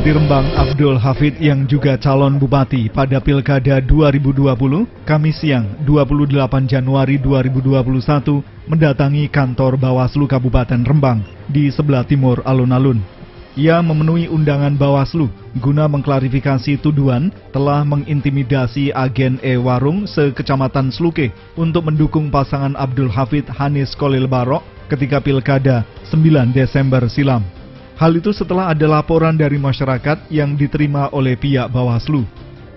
Bupati Rembang Abdul Hafid yang juga calon bupati pada Pilkada 2020, Kamis siang 28 Januari 2021 mendatangi kantor Bawaslu Kabupaten Rembang di sebelah timur alun-alun. Ia memenuhi undangan Bawaslu guna mengklarifikasi tuduhan telah mengintimidasi agen e-warung sekecamatan Sluke untuk mendukung pasangan Abdul Hafid Hanis Kolil Barok ketika Pilkada 9 Desember silam. Hal itu setelah ada laporan dari masyarakat yang diterima oleh pihak Bawaslu.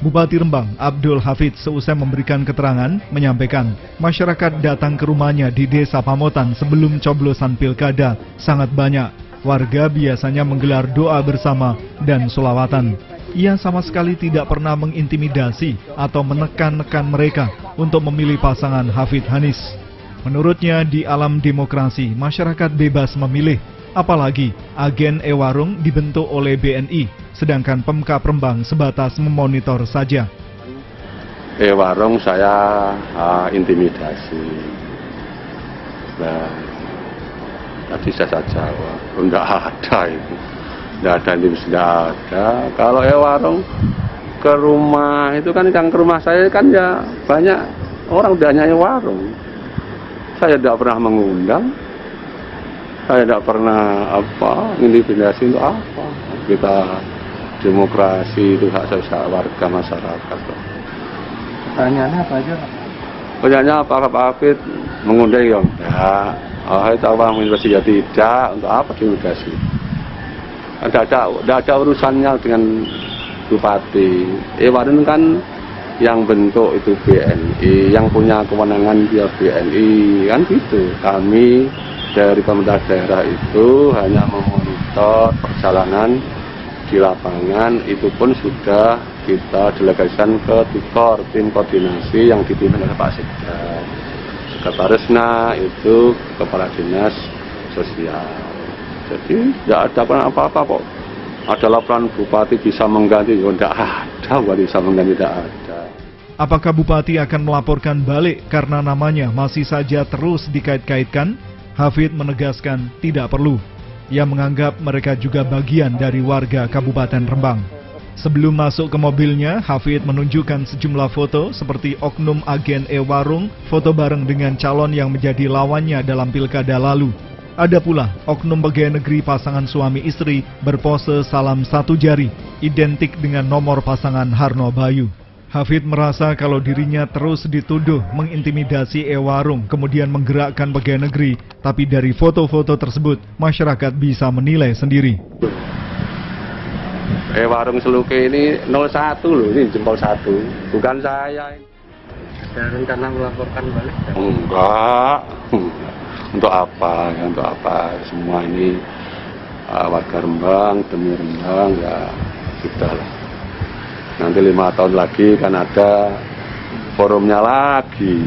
Bupati Rembang Abdul Hafid seusai memberikan keterangan menyampaikan masyarakat datang ke rumahnya di Desa Pamotan sebelum coblosan Pilkada sangat banyak. Warga biasanya menggelar doa bersama dan sholawatan. Ia sama sekali tidak pernah mengintimidasi atau menekan-nekan mereka untuk memilih pasangan Hafid Hanis. Menurutnya di alam demokrasi masyarakat bebas memilih. Apalagi agen e-warung dibentuk oleh BNI, sedangkan Pemkab Rembang sebatas memonitor saja. E-warung saya intimidasi. Nah, tadi saya jawab, enggak ada itu. Enggak ada ini, tidak ada. Kalau e-warung ke rumah itu kan, yang ke rumah saya kan ya banyak orang udah hanya e-warung. Saya tidak pernah mengundang. Saya tidak pernah intimidasi untuk apa. Kita demokrasi itu hak asasi warga masyarakat. Pertanyaannya apa aja, Pak? Pertanyaannya apakah Pak Hafid mengundang ya enggak? Itu apa intimidasi ya tidak. Untuk apa intimidasi? Tidak ada urusannya dengan bupati. Warung kan yang bentuk itu BNI, yang punya kewenangan dia BNI, kan gitu. Kami dari pemerintah daerah itu hanya memonitor perjalanan di lapangan, itu pun sudah kita delegasikan ke TIKOR, tim koordinasi yang dipimpin oleh Pak Sekda. Sekretarisnya itu Kepala Dinas Sosial. Jadi tidak ada apa-apa kok. Ada laporan bupati bisa mengganti, ya tidak ada, bupati bisa mengganti, tidak ada. Apakah bupati akan melaporkan balik karena namanya masih saja terus dikait-kaitkan? Hafid menegaskan tidak perlu. Ia menganggap mereka juga bagian dari warga Kabupaten Rembang. Sebelum masuk ke mobilnya, Hafid menunjukkan sejumlah foto seperti oknum agen e-warung, foto bareng dengan calon yang menjadi lawannya dalam pilkada lalu. Ada pula oknum pegawai negeri pasangan suami istri berpose salam satu jari, identik dengan nomor pasangan Harno Bayu. Hafid merasa kalau dirinya terus dituduh mengintimidasi e-warung kemudian menggerakkan pegawai negeri, tapi dari foto-foto tersebut masyarakat bisa menilai sendiri. E-warung Sluke ini 01 loh, ini jempol 1, bukan saya. Ada rencana melaporkan balik? Enggak. Untuk apa? Ya, untuk apa? Semua ini warga Rembang demi Rembang, ya sudah lah. Nanti 5 tahun lagi kan ada forumnya lagi.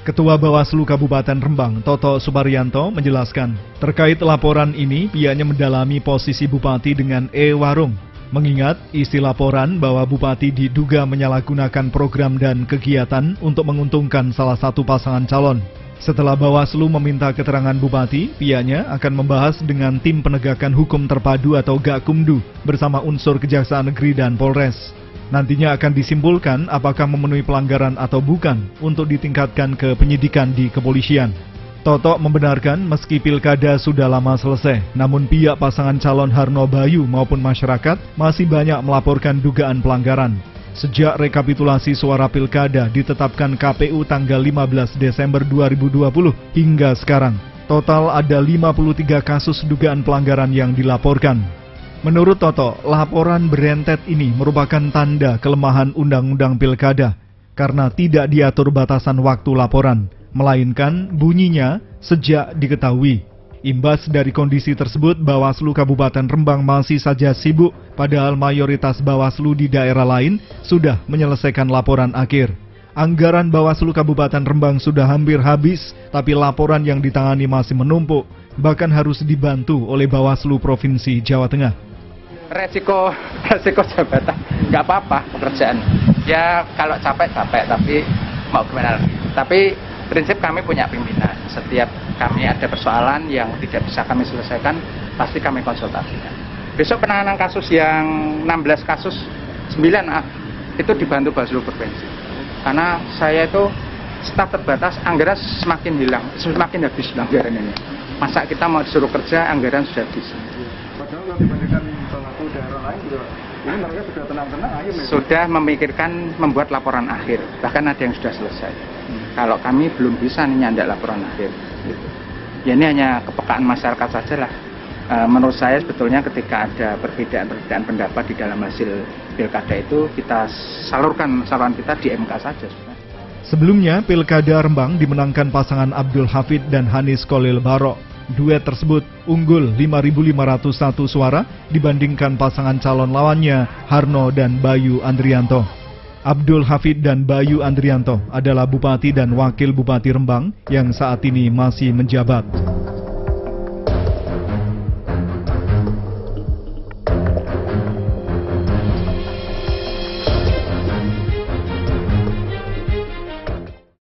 Ketua Bawaslu Kabupaten Rembang, Toto Suparyanto, menjelaskan, terkait laporan ini pihaknya mendalami posisi bupati dengan e-warung. Mengingat isi laporan bahwa bupati diduga menyalahgunakan program dan kegiatan untuk menguntungkan salah satu pasangan calon. Setelah Bawaslu meminta keterangan bupati, pihaknya akan membahas dengan tim penegakan hukum terpadu atau Gakumdu bersama unsur Kejaksaan Negeri dan Polres. Nantinya akan disimpulkan apakah memenuhi pelanggaran atau bukan untuk ditingkatkan ke penyidikan di kepolisian. Toto membenarkan meski pilkada sudah lama selesai, namun pihak pasangan calon Harno Bayu maupun masyarakat masih banyak melaporkan dugaan pelanggaran. Sejak rekapitulasi suara pilkada ditetapkan KPU tanggal 15 Desember 2020 hingga sekarang, total ada 53 kasus dugaan pelanggaran yang dilaporkan. Menurut Toto, laporan berentet ini merupakan tanda kelemahan undang-undang pilkada karena tidak diatur batasan waktu laporan, melainkan bunyinya sejak diketahui. Imbas dari kondisi tersebut, Bawaslu Kabupaten Rembang masih saja sibuk, padahal mayoritas Bawaslu di daerah lain sudah menyelesaikan laporan akhir. Anggaran Bawaslu Kabupaten Rembang sudah hampir habis, tapi laporan yang ditangani masih menumpuk, bahkan harus dibantu oleh Bawaslu Provinsi Jawa Tengah. Resiko jabatan, nggak apa-apa pekerjaan. Ya kalau capek, tapi mau gimana. Tapi prinsip kami punya pimpinan. Setiap kami ada persoalan yang tidak bisa kami selesaikan, pasti kami konsultasikan. Besok penanganan kasus yang 16 kasus 9 itu dibantu Bawaslu Provinsi. Karena saya itu staf terbatas, anggaran semakin hilang, semakin habis anggaran ini. Masa kita mau disuruh kerja, anggaran sudah habis. Padahal kalau dibandingkan pelaku daerah lain juga, ini mereka sudah tenang-tenang aja. Sudah memikirkan membuat laporan akhir, bahkan ada yang sudah selesai. Kalau kami belum bisa nih nyandak laporan akhir. Gitu. Ya ini hanya kepekaan masyarakat saja lah. Menurut saya sebetulnya ketika ada perbedaan pendapat di dalam hasil pilkada itu kita salurkan saluran kita di MK saja. Sebelumnya, Pilkada Rembang dimenangkan pasangan Abdul Hafid dan Hanis Kolil Barok. Duet tersebut unggul 5.501 suara dibandingkan pasangan calon lawannya Harno dan Bayu Andrianto. Abdul Hafid dan Bayu Andrianto adalah Bupati dan Wakil Bupati Rembang yang saat ini masih menjabat.